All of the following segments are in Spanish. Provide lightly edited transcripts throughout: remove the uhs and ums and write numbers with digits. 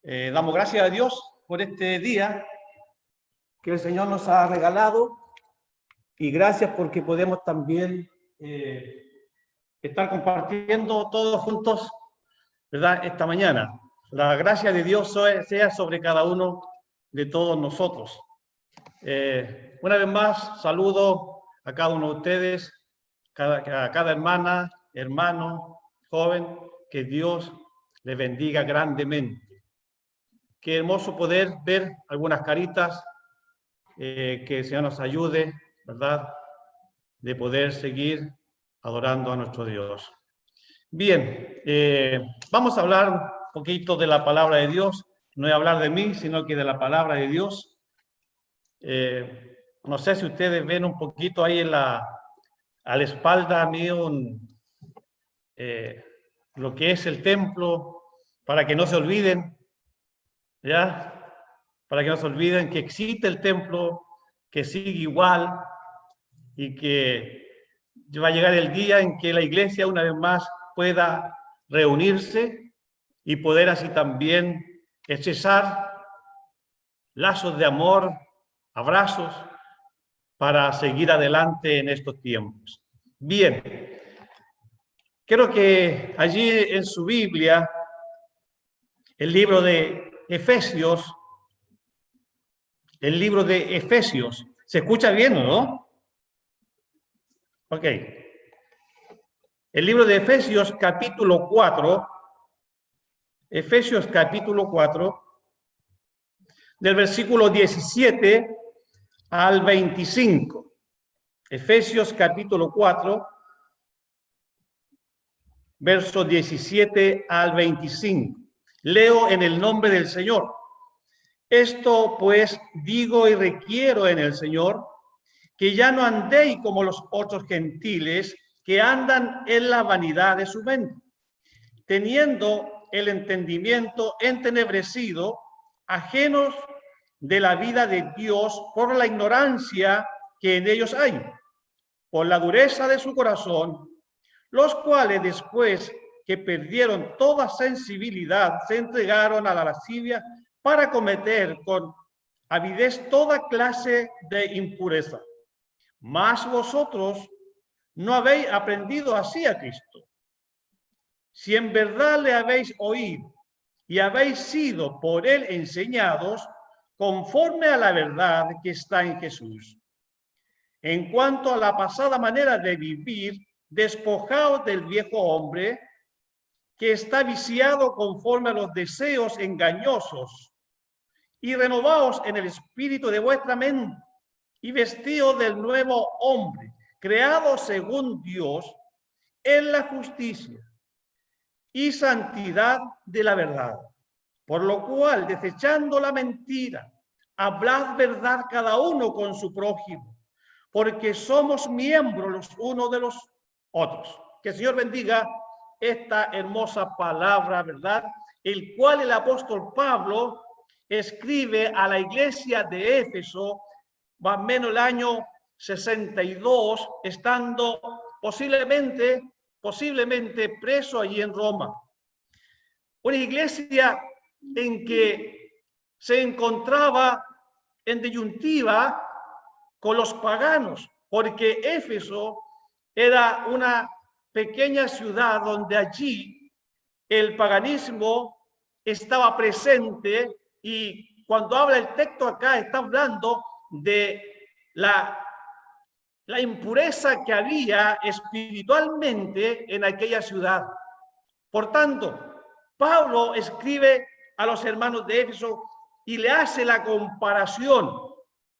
Damos gracias a Dios por este día que el Señor nos ha regalado y gracias porque podemos también estar compartiendo todos juntos, ¿verdad? Esta mañana. La gracia de Dios sea sobre cada uno de todos nosotros. Una vez más, saludo a cada uno de ustedes, a cada hermana, hermano, joven, que Dios les bendiga grandemente. Qué hermoso poder ver algunas caritas, que el Señor nos ayude, ¿verdad?, de poder seguir adorando a nuestro Dios. Bien, vamos a hablar un poquito de la palabra de Dios. No voy a hablar de mí, sino que de la palabra de Dios. No sé si ustedes ven un poquito ahí a la espalda mío lo que es el templo, para que no se olviden, ¿ya? Para que no se olviden que existe el templo, que sigue igual y que va a llegar el día en que la iglesia una vez más pueda reunirse y poder así también estrechar lazos de amor, abrazos, para seguir adelante en estos tiempos. Bien, creo que allí en su Biblia, el libro de Efesios, ¿se escucha bien o no? Ok. El libro de Efesios capítulo 4, del versículo 17 al 25. Efesios capítulo 4, versos 17 al 25. Leo en el nombre del Señor. Esto pues digo y requiero en el Señor, que ya no andéis como los otros gentiles que andan en la vanidad de su mente, teniendo el entendimiento entenebrecido, ajenos de la vida de Dios por la ignorancia que en ellos hay, por la dureza de su corazón, los cuales después que perdieron toda sensibilidad se entregaron a la lascivia para cometer con avidez toda clase de impureza. Mas vosotros no habéis aprendido así a Cristo. Si en verdad le habéis oído y habéis sido por él enseñados conforme a la verdad que está en Jesús. En cuanto a la pasada manera de vivir, despojaos del viejo hombre que está viciado conforme a los deseos engañosos y renovaos en el espíritu de vuestra mente y vestidos del nuevo hombre, creado según Dios en la justicia y santidad de la verdad. Por lo cual, desechando la mentira, hablad verdad cada uno con su prójimo, porque somos miembros los unos de los otros. Que el Señor bendiga esta hermosa palabra, ¿verdad? El cual el apóstol Pablo escribe a la iglesia de Éfeso, más o menos el año 62, estando posiblemente preso allí en Roma. Una iglesia en que se encontraba en disyuntiva con los paganos, porque Éfeso era una pequeña ciudad donde allí el paganismo estaba presente, y cuando habla el texto acá está hablando de la impureza que había espiritualmente en aquella ciudad. Por tanto, Pablo escribe a los hermanos de Éfeso y le hace la comparación,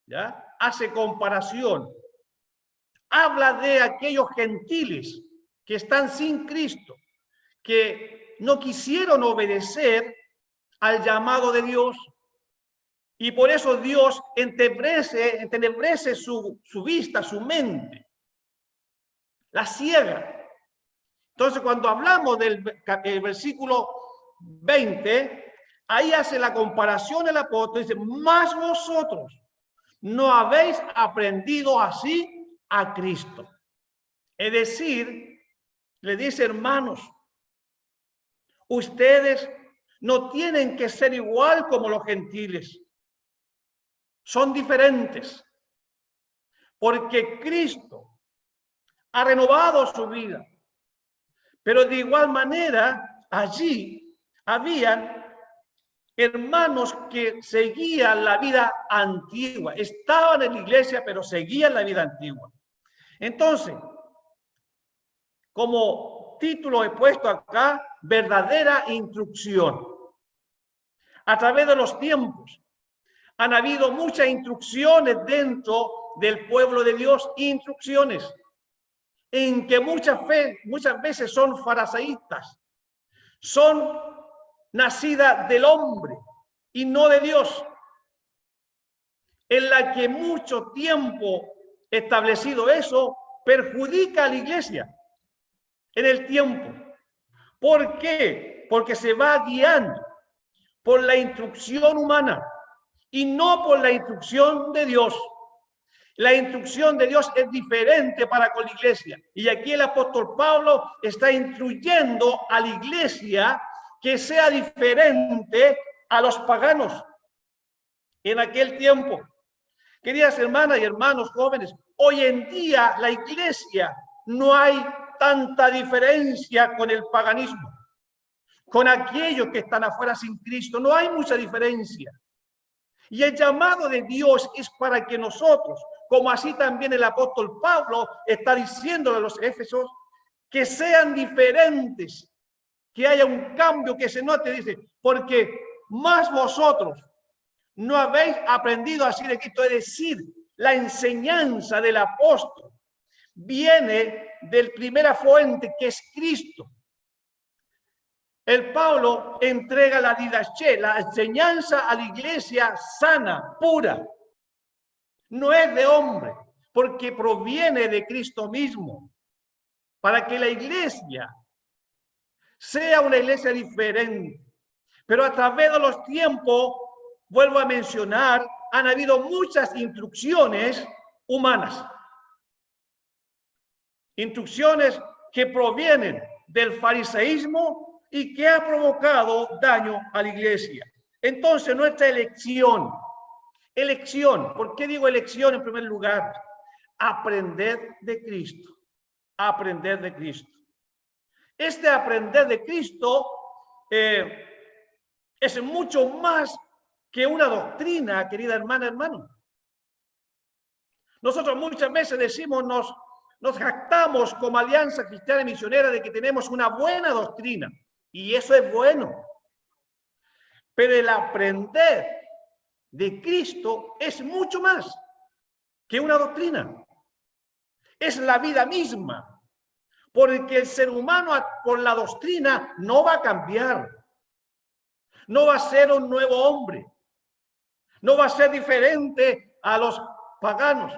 ¿ya? Hace comparación. Habla de aquellos gentiles que están sin Cristo, que no quisieron obedecer al llamado de Dios, y por eso Dios entenebrece su vista, su mente, la ciega. Entonces, cuando hablamos del versículo 20, ahí hace la comparación el apóstol, dice, más vosotros no habéis aprendido así a Cristo. Es decir, le dice, hermanos, ustedes no tienen que ser igual como los gentiles. Son diferentes. Porque Cristo ha renovado su vida. Pero de igual manera, allí habían hermanos que seguían la vida antigua. Estaban en la iglesia, pero seguían la vida antigua. Entonces, como título he puesto acá, verdadera instrucción. A través de los tiempos han habido muchas instrucciones dentro del pueblo de Dios, instrucciones en que muchas veces son fariseístas, son nacidas del hombre y no de Dios, en la que mucho tiempo establecido eso perjudica a la iglesia en el tiempo. ¿Por qué? Porque se va guiando por la instrucción humana y no por la instrucción de Dios. La instrucción de Dios es diferente para con la iglesia. Y aquí el apóstol Pablo está instruyendo a la iglesia que sea diferente a los paganos en aquel tiempo. Queridas hermanas y hermanos jóvenes, hoy en día la iglesia no hay tanta diferencia con el paganismo, con aquellos que están afuera sin Cristo. No hay mucha diferencia. Y el llamado de Dios es para que nosotros, como así también el apóstol Pablo está diciéndole a los Éfesos, que sean diferentes, que haya un cambio, que se note, dice, porque más vosotros no habéis aprendido así de Cristo, es decir, la enseñanza del apóstol viene del primera fuente, que es Cristo. El Pablo entrega la didaché, la enseñanza a la iglesia sana, pura. No es de hombre, porque proviene de Cristo mismo. Para que la iglesia sea una iglesia diferente. Pero a través de los tiempos, vuelvo a mencionar, han habido muchas instrucciones humanas. Instrucciones que provienen del fariseísmo y que ha provocado daño a la iglesia. Entonces, nuestra elección, ¿por qué digo elección en primer lugar? Aprender de Cristo, aprender de Cristo. Este aprender de Cristo es mucho más que una doctrina, querida hermana, hermano. Nosotros muchas veces decimos, nos jactamos como Alianza Cristiana y Misionera de que tenemos una buena doctrina. Y eso es bueno. Pero el aprender de Cristo es mucho más que una doctrina. Es la vida misma. Porque el ser humano por la doctrina no va a cambiar. No va a ser un nuevo hombre. No va a ser diferente a los paganos.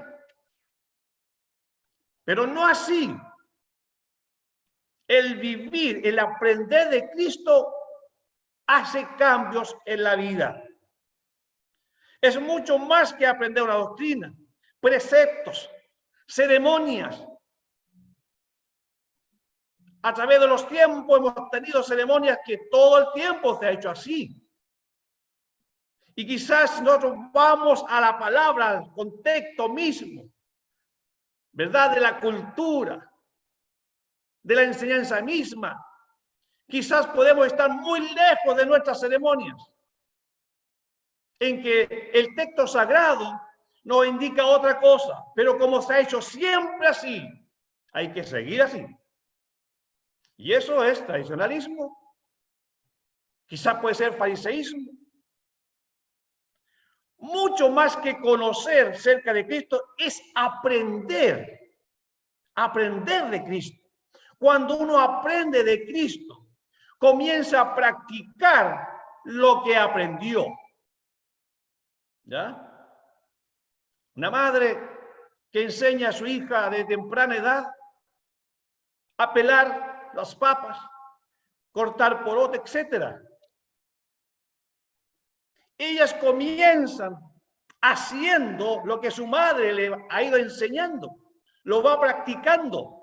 Pero no así. El vivir, el aprender de Cristo hace cambios en la vida. Es mucho más que aprender una doctrina, preceptos, ceremonias. A través de los tiempos hemos tenido ceremonias que todo el tiempo se ha hecho así. Y quizás nosotros vamos a la palabra, al contexto mismo, ¿verdad? De la cultura, de la enseñanza misma. Quizás podemos estar muy lejos de nuestras ceremonias, en que el texto sagrado nos indica otra cosa, pero como se ha hecho siempre así, hay que seguir así. Y eso es tradicionalismo. Quizás puede ser fariseísmo. Mucho más que conocer cerca de Cristo es aprender de Cristo. Cuando uno aprende de Cristo, comienza a practicar lo que aprendió. ¿Ya? Una madre que enseña a su hija de temprana edad a pelar las papas, cortar porote, etc. Ellas comienzan haciendo lo que su madre le ha ido enseñando, lo va practicando.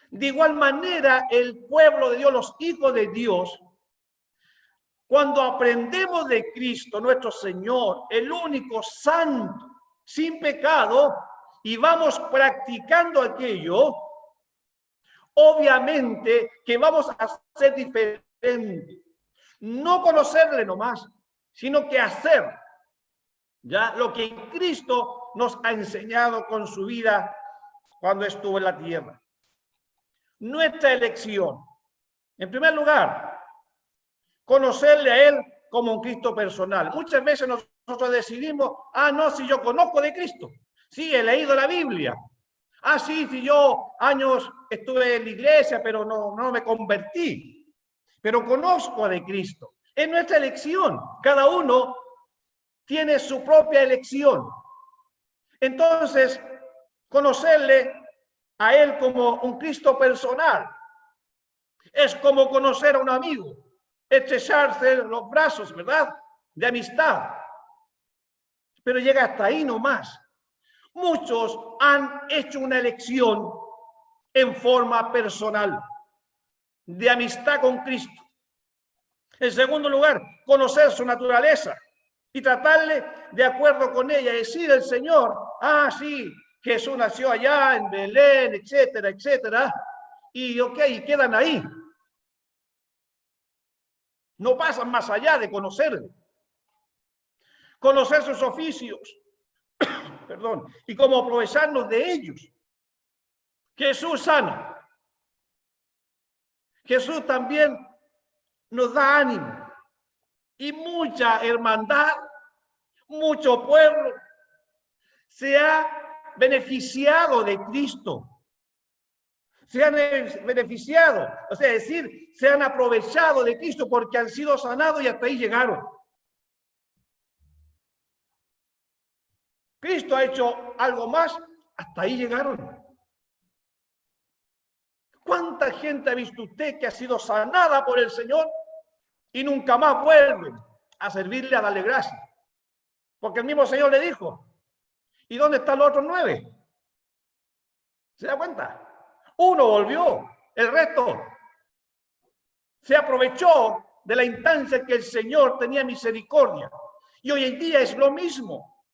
De igual manera, el pueblo de Dios, los hijos de Dios, Cuando aprendemos de Cristo, nuestro Señor, el único santo, sin pecado, y vamos practicando aquello, obviamente que vamos a ser diferentes. No conocerle nomás, sino que hacer ya lo que Cristo nos ha enseñado con su vida cuando estuvo en la tierra. Nuestra elección, en primer lugar, conocerle a Él como un Cristo personal. Muchas veces nosotros decidimos, no, si yo conozco de Cristo, sí, he leído la Biblia. Sí, si yo años estuve en la iglesia, pero no me convertí. Pero conozco de Cristo. Es nuestra elección. Cada uno tiene su propia elección. Entonces, conocerle a Él como un Cristo personal es como conocer a un amigo, estrecharse los brazos, ¿verdad? De amistad. Pero llega hasta ahí nomás. Muchos han hecho una elección en forma personal de amistad con Cristo. En segundo lugar, conocer su naturaleza y tratarle de acuerdo con ella. Decir el Señor, sí, Jesús nació allá en Belén, etcétera, etcétera. Y quedan ahí. No pasan más allá de conocerle. Conocer sus oficios, perdón, y cómo aprovecharnos de ellos. Jesús sana. Jesús también nos da ánimo y mucha hermandad, mucho pueblo se ha beneficiado de Cristo. Se han beneficiado, o sea, es decir, se han aprovechado de Cristo porque han sido sanados y hasta ahí llegaron. Cristo ha hecho algo más, hasta ahí llegaron. ¿Cuánta gente ha visto usted que ha sido sanada por el Señor y nunca más vuelve a servirle, a darle gracias? Porque el mismo Señor le dijo, ¿y dónde están los otros 9? ¿Se da cuenta? Uno volvió, el resto se aprovechó de la instancia que el Señor tenía misericordia. Y hoy en día es lo mismo.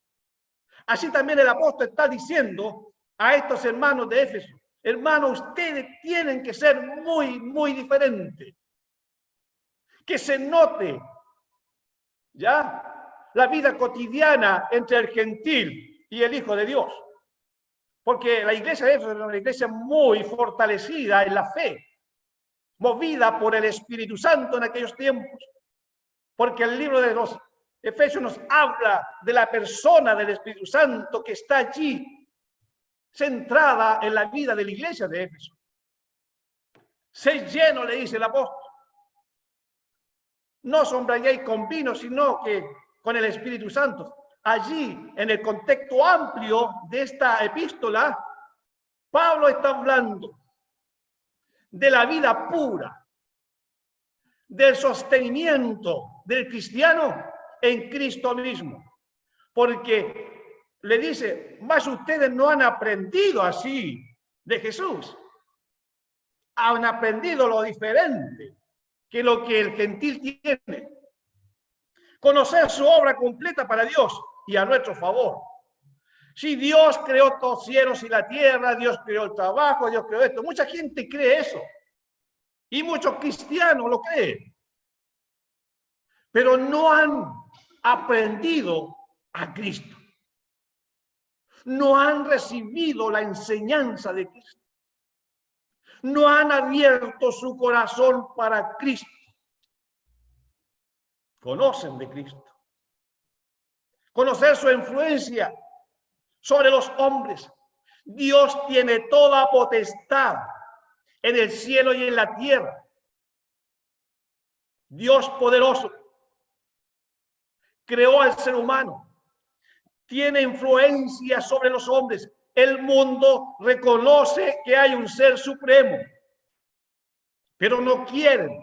Así también el apóstol está diciendo a estos hermanos de Éfeso, hermanos, ustedes tienen que ser muy, muy diferentes. Que se note, ¿ya? La vida cotidiana entre el gentil y el Hijo de Dios. Porque la iglesia de Éfeso era una iglesia muy fortalecida en la fe, movida por el Espíritu Santo en aquellos tiempos. Porque el libro de los Efesios nos habla de la persona del Espíritu Santo que está allí, centrada en la vida de la iglesia de Éfeso. Sed lleno, le dice el apóstol. No sombreéis con vino, sino que con el Espíritu Santo. Allí, en el contexto amplio de esta epístola, Pablo está hablando de la vida pura, del sostenimiento del cristiano en Cristo mismo. Porque le dice, más ustedes no han aprendido así de Jesús. Han aprendido lo diferente que lo que el gentil tiene. Conocer su obra completa para Dios y a nuestro favor. Si Dios creó todos los cielos y la tierra, Dios creó el trabajo, Dios creó esto. Mucha gente cree eso. Y muchos cristianos lo creen. Pero no han aprendido a Cristo. No han recibido la enseñanza de Cristo. No han abierto su corazón para Cristo. Conocen de Cristo. Conocer su influencia sobre los hombres. Dios tiene toda potestad en el cielo y en la tierra. Dios poderoso creó al ser humano. Tiene influencia sobre los hombres. El mundo reconoce que hay un ser supremo, pero no quieren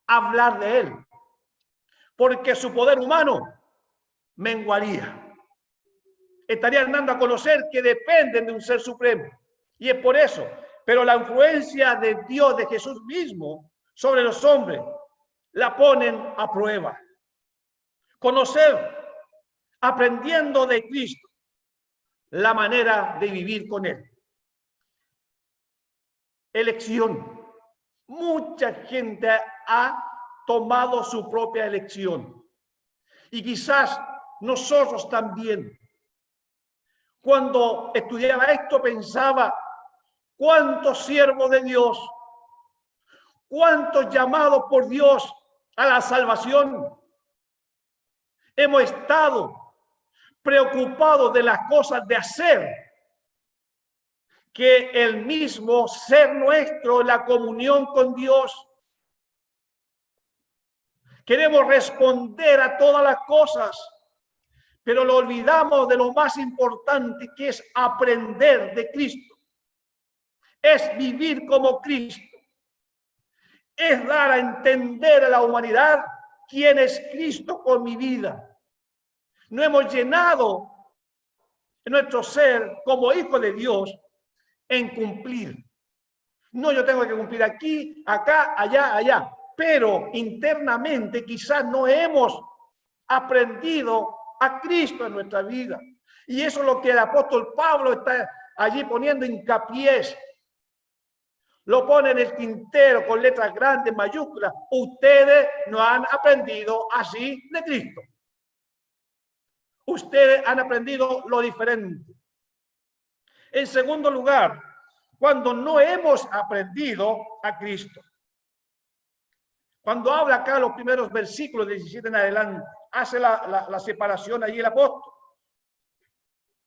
hablar de él, porque su poder humano menguaría. Estarían dando a conocer que dependen de un ser supremo. Y es por eso. Pero la influencia de Dios, de Jesús mismo, sobre los hombres, la ponen a prueba. Conocer, aprendiendo de Cristo, la manera de vivir con Él. Elección. Mucha gente ha tomado su propia elección. Y quizás nosotros también. Cuando estudiaba esto pensaba, ¿cuántos siervos de Dios, cuántos llamados por Dios a la salvación hemos estado preocupados de las cosas de hacer, que el mismo ser nuestro, la comunión con Dios? Queremos responder a todas las cosas, pero lo olvidamos de lo más importante, que es aprender de Cristo. Es vivir como Cristo. Es dar a entender a la humanidad quién es Cristo con mi vida. No hemos llenado nuestro ser como hijo de Dios en cumplir. No, yo tengo que cumplir aquí, acá, allá, allá. Pero internamente quizás no hemos aprendido a Cristo en nuestra vida. Y eso es lo que el apóstol Pablo está allí poniendo hincapié. Lo pone en el tintero con letras grandes, mayúsculas. Ustedes no han aprendido así de Cristo. Ustedes han aprendido lo diferente. En segundo lugar, cuando no hemos aprendido a Cristo. Cuando habla acá los primeros versículos 17 en adelante, hace la separación allí el apóstol.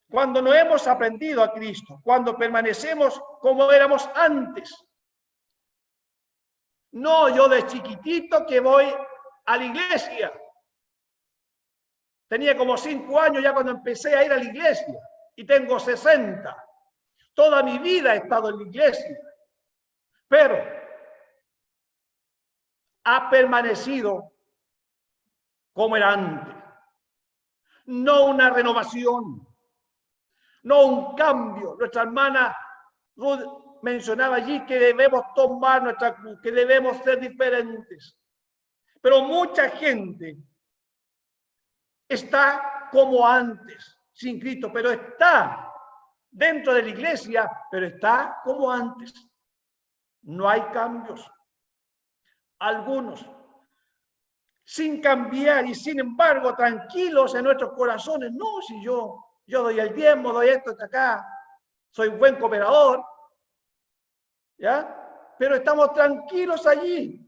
Cuando no hemos aprendido a Cristo, cuando permanecemos como éramos antes. No, yo de chiquitito que voy a la iglesia. Tenía como 5 años ya cuando empecé a ir a la iglesia y tengo 60. Toda mi vida he estado en la iglesia, pero ha permanecido como era antes. No una renovación, no un cambio. Nuestra hermana Ruth mencionaba allí que debemos tomar nuestra cruz, que debemos ser diferentes. Pero mucha gente está como antes, sin Cristo, pero está dentro de la iglesia, pero está como antes. No hay cambios. Algunos sin cambiar y sin embargo tranquilos en nuestros corazones. No, si yo doy el diezmo, doy esto hasta acá, soy buen cooperador, ¿ya? Pero estamos tranquilos allí.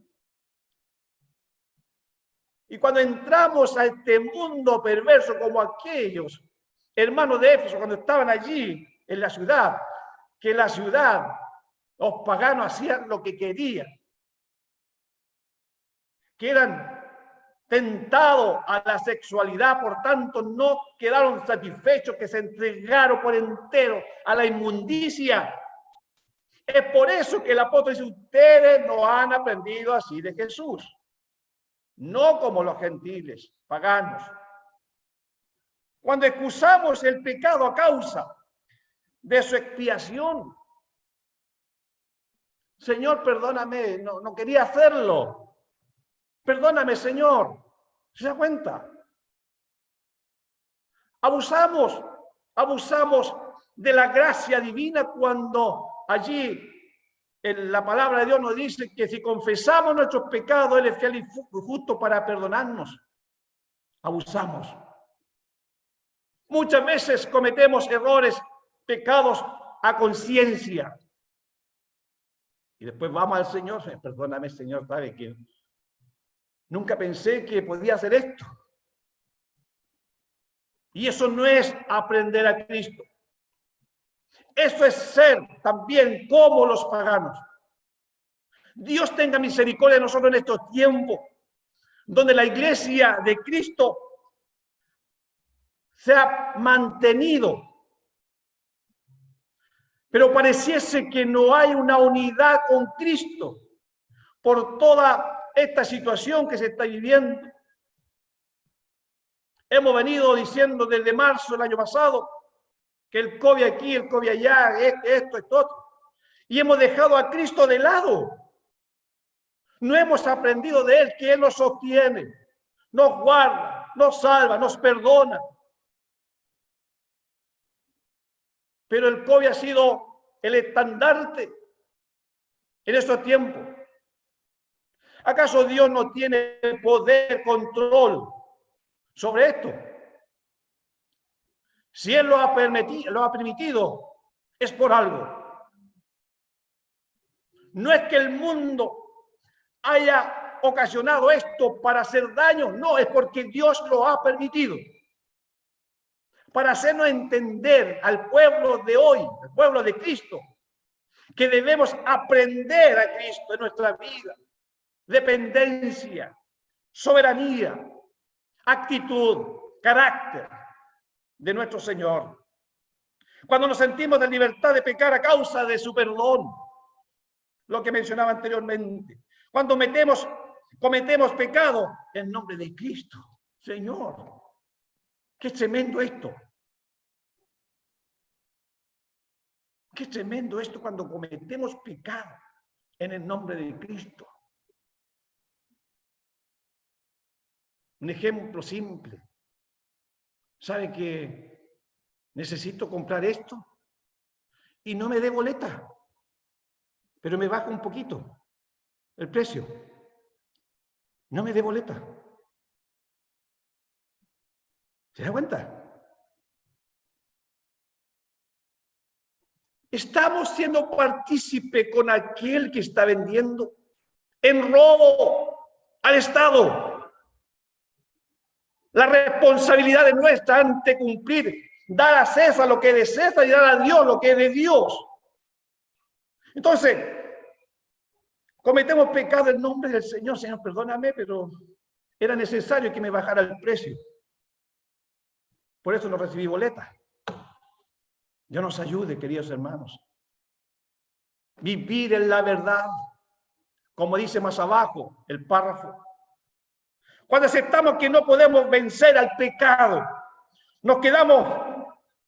Y cuando entramos a este mundo perverso como aquellos hermanos de Éfeso, cuando estaban allí en la ciudad, que la ciudad, los paganos hacían lo que querían, que eran tentados a la sexualidad, por tanto no quedaron satisfechos, que se entregaron por entero a la inmundicia. Es por eso que el apóstol dice, ustedes no han aprendido así de Jesús, no como los gentiles, paganos. Cuando excusamos el pecado a causa de su expiación, Señor, perdóname, no quería hacerlo. Perdóname, Señor. ¿Se da cuenta? Abusamos de la gracia divina cuando allí en la palabra de Dios nos dice que si confesamos nuestros pecados, Él es fiel y justo para perdonarnos. Abusamos. Muchas veces cometemos errores, pecados a conciencia. Y después vamos al Señor, perdóname, Señor, ¿sabe que nunca pensé que podía hacer esto? Y eso no es aprender a Cristo. Eso es ser también como los paganos. Dios tenga misericordia de nosotros en estos tiempos, donde la iglesia de Cristo se ha mantenido, pero pareciese que no hay una unidad con Cristo por toda esta situación que se está viviendo. Hemos venido diciendo desde marzo del año pasado que el COVID aquí, el COVID allá, esto, otro. Y hemos dejado a Cristo de lado. No hemos aprendido de Él que Él nos sostiene, nos guarda, nos salva, nos perdona. Pero el COVID ha sido el estandarte en estos tiempos. ¿Acaso Dios no tiene poder, control sobre esto? Si Él lo ha permitido, es por algo. No es que el mundo haya ocasionado esto para hacer daño, no, es porque Dios lo ha permitido. Para hacernos entender al pueblo de hoy, al pueblo de Cristo, que debemos aprender a Cristo en nuestra vida. Dependencia, soberanía, actitud, carácter de nuestro Señor. Cuando nos sentimos de libertad de pecar a causa de su perdón, lo que mencionaba anteriormente. Cuando cometemos pecado en nombre de Cristo. Señor, qué tremendo esto. Qué tremendo esto cuando cometemos pecado en el nombre de Cristo. Un ejemplo simple. ¿Sabe que necesito comprar esto? Y no me dé boleta, pero me baja un poquito el precio. No me dé boleta. ¿Se da cuenta? Estamos siendo partícipe con aquel que está vendiendo en robo al Estado. La responsabilidad de nuestra ante cumplir, dar a César lo que es de César y dar a Dios lo que es de Dios. Entonces, cometemos pecado en nombre del Señor. Señor, perdóname, pero era necesario que me bajara el precio. Por eso no recibí boleta. Dios nos ayude, queridos hermanos. Vivir en la verdad, como dice más abajo el párrafo. Cuando aceptamos que no podemos vencer al pecado, nos quedamos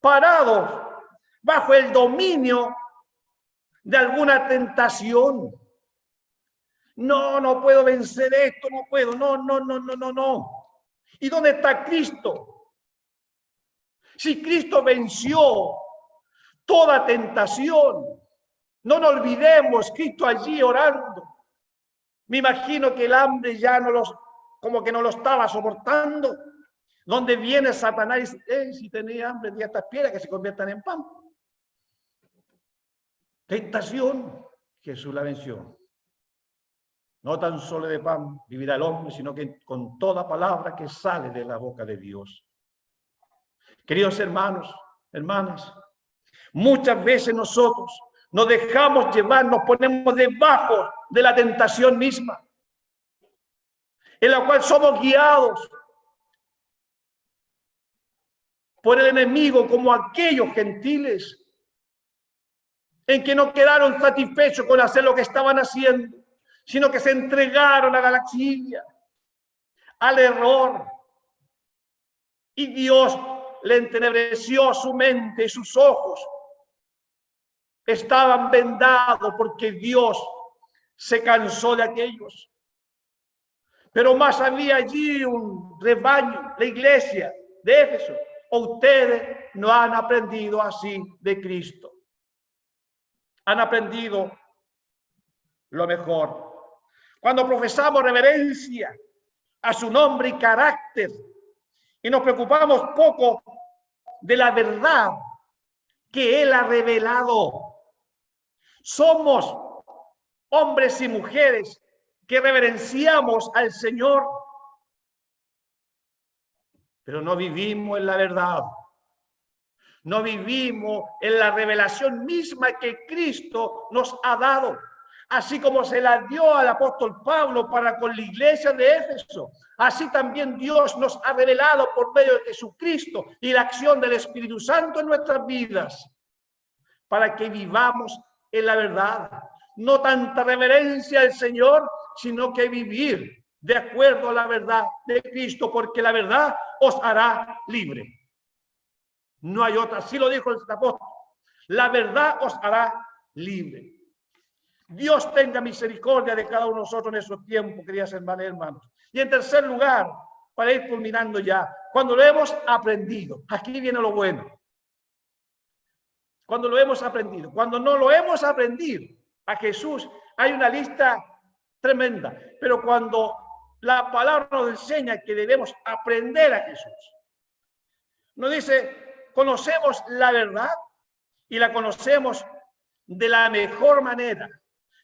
parados bajo el dominio de alguna tentación. No puedo vencer esto, no puedo, no. ¿Y dónde está Cristo? Si Cristo venció toda tentación, no nos olvidemos, Cristo allí orando. Me imagino que el hambre ya como que no lo estaba soportando. Donde viene Satanás y dice, si tenía hambre, di a estas piedras que se conviertan en pan. Tentación, Jesús la venció. No tan solo de pan vivirá el hombre, sino que con toda palabra que sale de la boca de Dios. Queridos hermanos, hermanas, muchas veces nosotros nos dejamos llevar, nos ponemos debajo de la tentación misma, en la cual somos guiados por el enemigo como aquellos gentiles en que no quedaron satisfechos con hacer lo que estaban haciendo, sino que se entregaron a la lascivia, al error. Y Dios le entenebreció su mente y sus ojos. Estaban vendados porque Dios se cansó de aquellos. Pero más había allí un rebaño, la iglesia de Éfeso. ¿O ustedes no han aprendido así de Cristo? Han aprendido lo mejor. Cuando profesamos reverencia a su nombre y carácter y nos preocupamos poco de la verdad que Él ha revelado, somos hombres y mujeres que reverenciamos al Señor, pero no vivimos en la verdad. No vivimos en la revelación misma que Cristo nos ha dado, así como se la dio al apóstol Pablo para con la iglesia de Éfeso. Así también Dios nos ha revelado por medio de Jesucristo y la acción del Espíritu Santo en nuestras vidas, para que vivamos en la verdad. No tanta reverencia al Señor, sino que vivir de acuerdo a la verdad de Cristo, porque la verdad os hará libre. No hay otra. Así lo dijo el apóstol. La verdad os hará libre. Dios tenga misericordia de cada uno de nosotros en esos tiempos, queridas hermanas y hermanos. Y en tercer lugar, para ir culminando ya, cuando lo hemos aprendido, aquí viene lo bueno. Cuando lo hemos aprendido, cuando no lo hemos aprendido a Jesús, hay una lista tremenda. Pero cuando la palabra nos enseña que debemos aprender a Jesús, nos dice, conocemos la verdad y la conocemos de la mejor manera,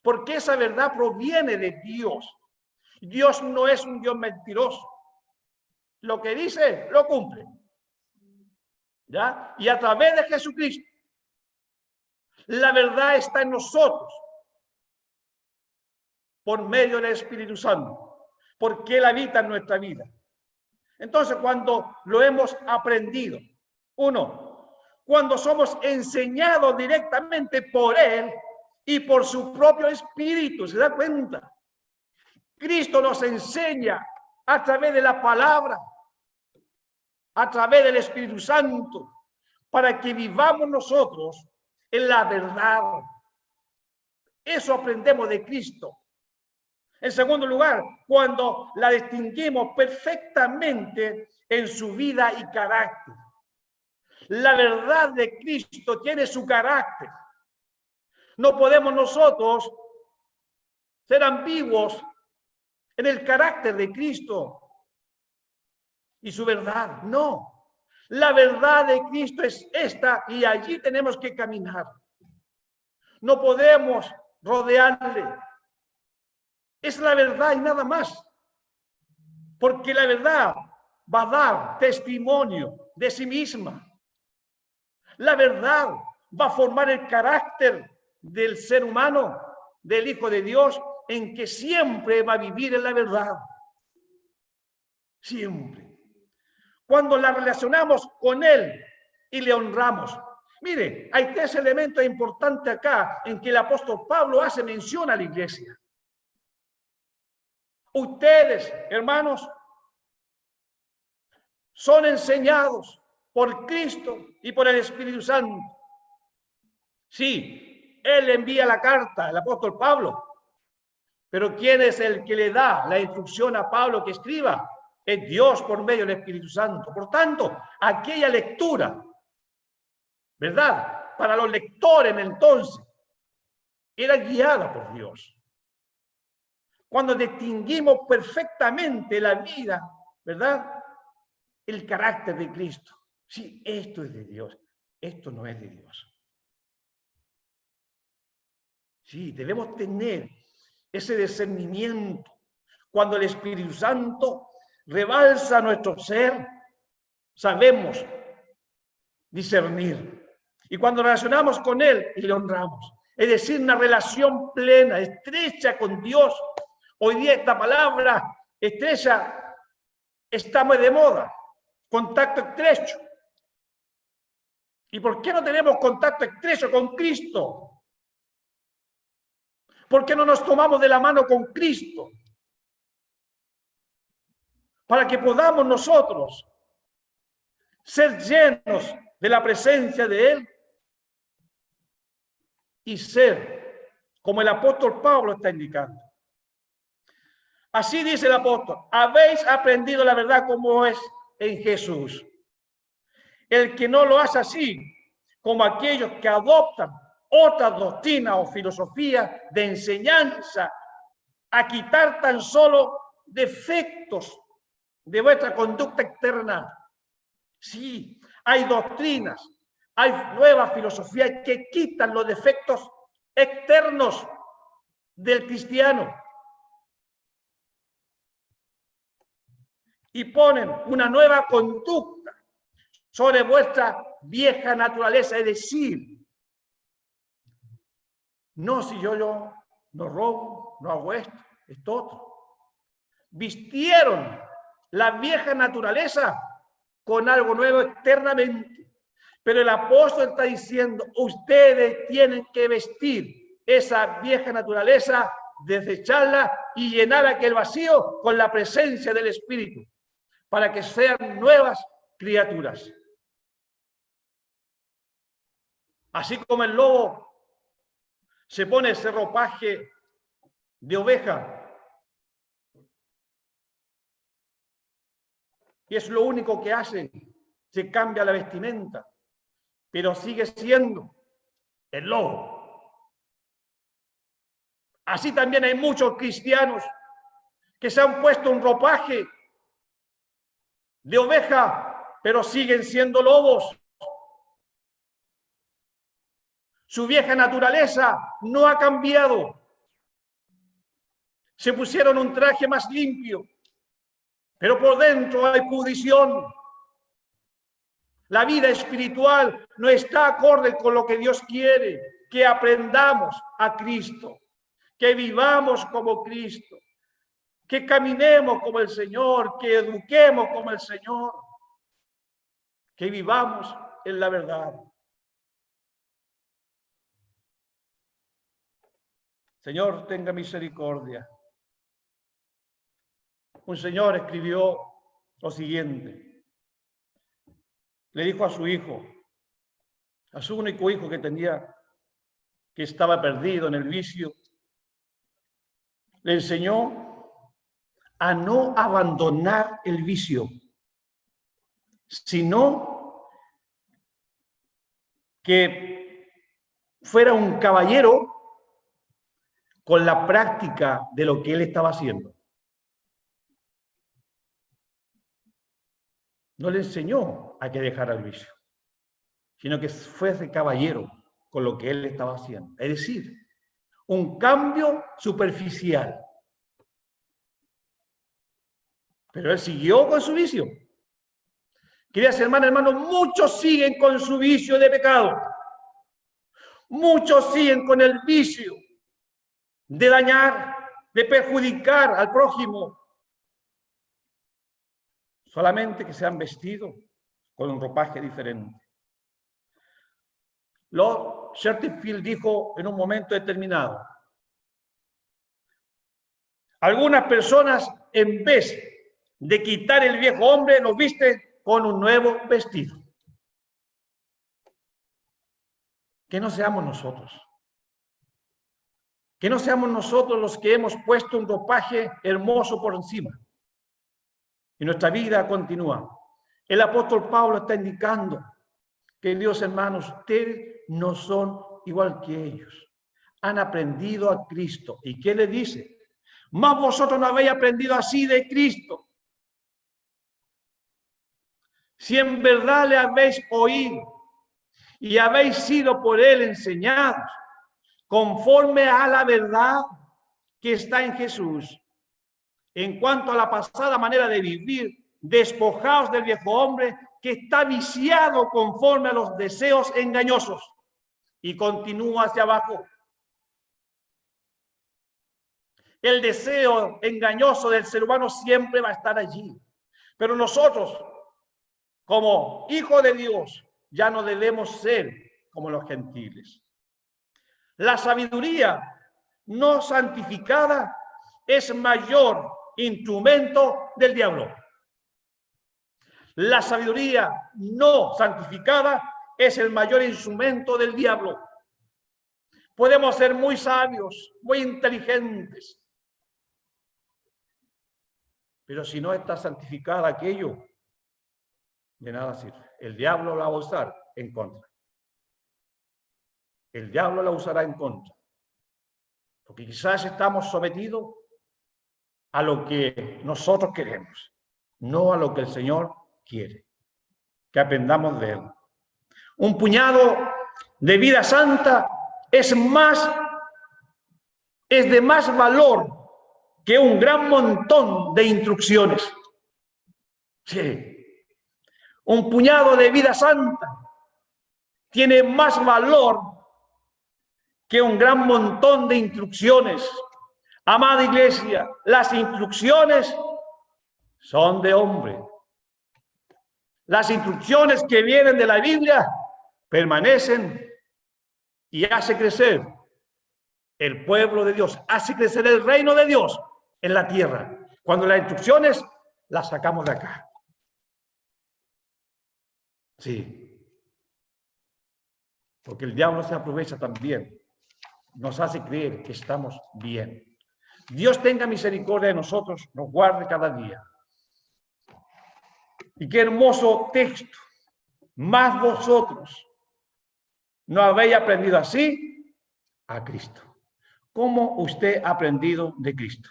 porque esa verdad proviene de Dios. Dios no es un Dios mentiroso. Lo que dice, lo cumple. ¿Ya? Y a través de Jesucristo, la verdad está en nosotros por medio del Espíritu Santo, porque Él habita en nuestra vida. Entonces, cuando lo hemos aprendido, uno, cuando somos enseñados directamente por Él y por su propio Espíritu, ¿se da cuenta? Cristo nos enseña a través de la palabra, a través del Espíritu Santo, para que vivamos nosotros en la verdad. Eso aprendemos de Cristo. En segundo lugar, cuando la distinguimos perfectamente en su vida y carácter. La verdad de Cristo tiene su carácter. No podemos nosotros ser ambiguos en el carácter de Cristo y su verdad. No. La verdad de Cristo es esta y allí tenemos que caminar. No podemos rodearle. Es la verdad y nada más. Porque la verdad va a dar testimonio de sí misma. La verdad va a formar el carácter del ser humano, del Hijo de Dios, en que siempre va a vivir en la verdad. Siempre. Cuando la relacionamos con Él y le honramos. Mire, hay tres elementos importantes acá en que el apóstol Pablo hace mención a la iglesia. Ustedes, hermanos, son enseñados por Cristo y por el Espíritu Santo. Sí, Él envía la carta, el apóstol Pablo. Pero ¿quién es el que le da la instrucción a Pablo que escriba? Es Dios por medio del Espíritu Santo. Por tanto, aquella lectura, ¿verdad? Para los lectores entonces, era guiada por Dios. Cuando distinguimos perfectamente la vida, ¿verdad? El carácter de Cristo. Sí, esto es de Dios, esto no es de Dios. Sí, debemos tener ese discernimiento. Cuando el Espíritu Santo rebalsa nuestro ser, sabemos discernir. Y cuando relacionamos con Él y le honramos, es decir, una relación plena, estrecha con Dios. Hoy día esta palabra estrecha está muy de moda, contacto estrecho. ¿Y por qué no tenemos contacto estrecho con Cristo? ¿Por qué no nos tomamos de la mano con Cristo? Para que podamos nosotros ser llenos de la presencia de Él y ser como el apóstol Pablo está indicando. Así dice el apóstol, habéis aprendido la verdad como es en Jesús. El que no lo hace así, como aquellos que adoptan otra doctrina o filosofía de enseñanza, a quitar tan solo defectos de vuestra conducta externa. Sí, hay doctrinas, hay nuevas filosofías que quitan los defectos externos del cristiano y ponen una nueva conducta sobre vuestra vieja naturaleza, es decir, no si yo no robo, no hago esto otro. Vistieron la vieja naturaleza con algo nuevo externamente. Pero el apóstol está diciendo, ustedes tienen que vestir esa vieja naturaleza, desecharla y llenar aquel vacío con la presencia del Espíritu, para que sean nuevas criaturas. Así como el lobo se pone ese ropaje de oveja. Y es lo único que hace. Se cambia la vestimenta, pero sigue siendo el lobo. Así también hay muchos cristianos que se han puesto un ropaje de oveja, pero siguen siendo lobos. Su vieja naturaleza no ha cambiado. Se pusieron un traje más limpio, pero por dentro hay pudrición. La vida espiritual no está acorde con lo que Dios quiere, que aprendamos a Cristo, que vivamos como Cristo, que caminemos como el Señor, que eduquemos como el Señor, que vivamos en la verdad. Señor, tenga misericordia. Un señor escribió lo siguiente. Le dijo a su hijo, a su único hijo que tenía, que estaba perdido en el vicio, le enseñó a no abandonar el vicio, sino que fuera un caballero con la práctica de lo que él estaba haciendo. No le enseñó a que dejara el vicio, sino que fuese caballero con lo que él estaba haciendo. Es decir, un cambio superficial. Pero él siguió con su vicio. Queridas hermanos, muchos siguen con su vicio de pecado. Muchos siguen con el vicio de dañar, de perjudicar al prójimo. Solamente que se han vestido con un ropaje diferente. Lord Chesterfield dijo en un momento determinado, algunas personas en vez de quitar el viejo hombre, lo visten con un nuevo vestido. Que no seamos nosotros. Que no seamos nosotros los que hemos puesto un ropaje hermoso por encima. Y nuestra vida continúa. El apóstol Pablo está indicando, queridos hermanos, ustedes no son igual que ellos. Han aprendido a Cristo. ¿Y qué le dice? Mas vosotros no habéis aprendido así de Cristo. Si en verdad le habéis oído y habéis sido por él enseñados, conforme a la verdad que está en Jesús. En cuanto a la pasada manera de vivir, despojaos del viejo hombre que está viciado conforme a los deseos engañosos. Y continúa hacia abajo. El deseo engañoso del ser humano siempre va a estar allí. Pero nosotros, como hijos de Dios, ya no debemos ser como los gentiles. La sabiduría no santificada es mayor instrumento del diablo. La sabiduría no santificada es el mayor instrumento del diablo. Podemos ser muy sabios, muy inteligentes, pero si no está santificada aquello, de nada sirve. El diablo la va a usar en contra. El diablo la usará en contra. Porque quizás estamos sometidos a lo que nosotros queremos, no a lo que el Señor quiere. Que aprendamos de Él. Un puñado de vida santa es de más valor que un gran montón de instrucciones. Sí. Un puñado de vida santa tiene más valor que un gran montón de instrucciones. Amada iglesia, las instrucciones son de hombre. Las instrucciones que vienen de la Biblia permanecen y hace crecer el pueblo de Dios, hace crecer el reino de Dios en la tierra. Cuando las instrucciones las sacamos de acá. Sí. Porque el diablo se aprovecha también nos hace creer que estamos bien. Dios tenga misericordia de nosotros, nos guarde cada día. Y qué hermoso texto. Más vosotros no habéis aprendido así a Cristo. ¿Cómo usted ha aprendido de Cristo?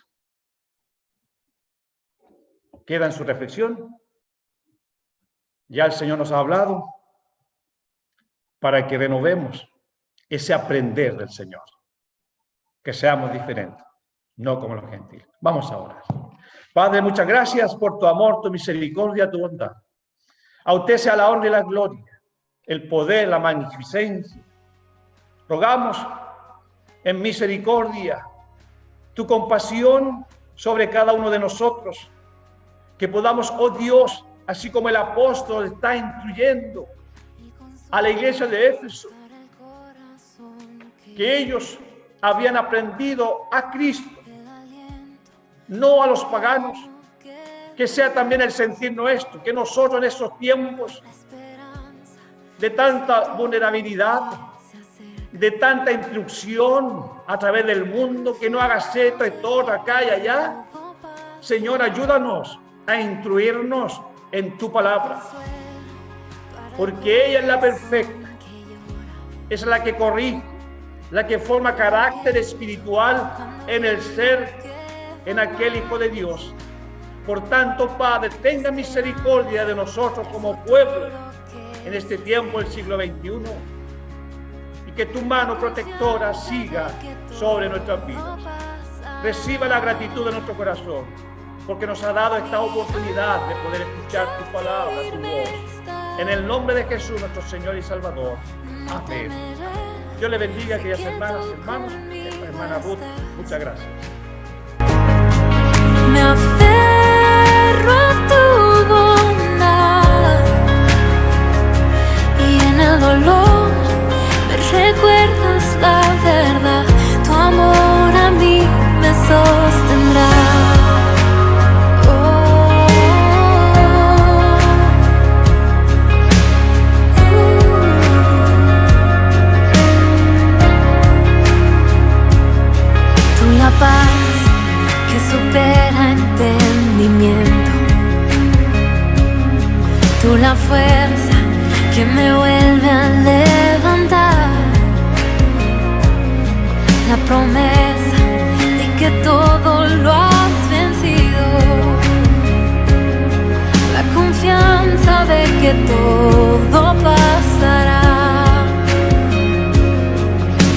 Queda en su reflexión. Ya el Señor nos ha hablado para que renovemos ese aprender del Señor. Que seamos diferentes, no como los gentiles. Vamos a orar. Padre, muchas gracias por tu amor, tu misericordia, tu bondad. A usted sea la honra y la gloria, el poder, la magnificencia. Rogamos en misericordia tu compasión sobre cada uno de nosotros, que podamos, oh Dios, así como el apóstol está instruyendo a la iglesia de Éfeso, que ellos habían aprendido a Cristo, no a los paganos, que sea también el sentir nuestro, que nosotros en estos tiempos de tanta vulnerabilidad, de tanta instrucción a través del mundo, que no hagas esto y todo acá y allá, Señor, ayúdanos a instruirnos en tu palabra, porque ella es la perfecta, es la que corrige, la que forma carácter espiritual en el ser, en aquel Hijo de Dios. Por tanto, Padre, tenga misericordia de nosotros como pueblo en este tiempo del siglo XXI, y que tu mano protectora siga sobre nuestras vidas. Reciba la gratitud de nuestro corazón, porque nos ha dado esta oportunidad de poder escuchar tu palabra, tu voz. En el nombre de Jesús, nuestro Señor y Salvador. Amén. Dios le bendiga, queridas hermanas, hermanos, hermana Ruth, muchas gracias. Me aferro a tu bondad y en el dolor me recuerdas la verdad. Tu amor a mí me sostendrá. La paz que supera entendimiento, tú la fuerza que me vuelve a levantar, la promesa de que todo lo has vencido, la confianza de que todo pasará,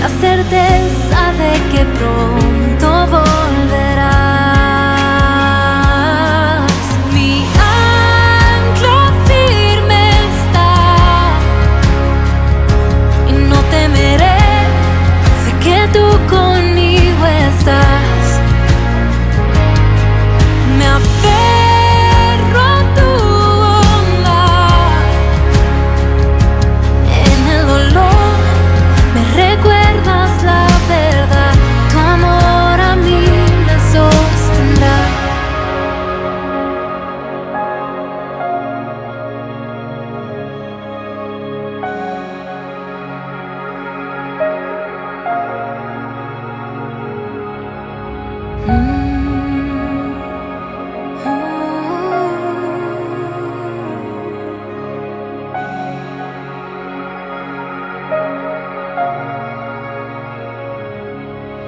la certeza de que pronto volverás. Mi ancla firme está y no temeré, sé que tú conmigo estás. Me aferro a tu bondad, en el dolor me recuerdas la verdad. Tu amor a mí me sostendrá.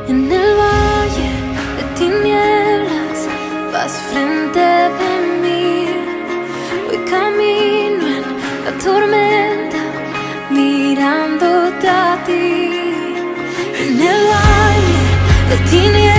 En el valle de tinieblas vas frente de mí. Voy camino en la tormenta, mirándote a ti. En el valle de tinieblas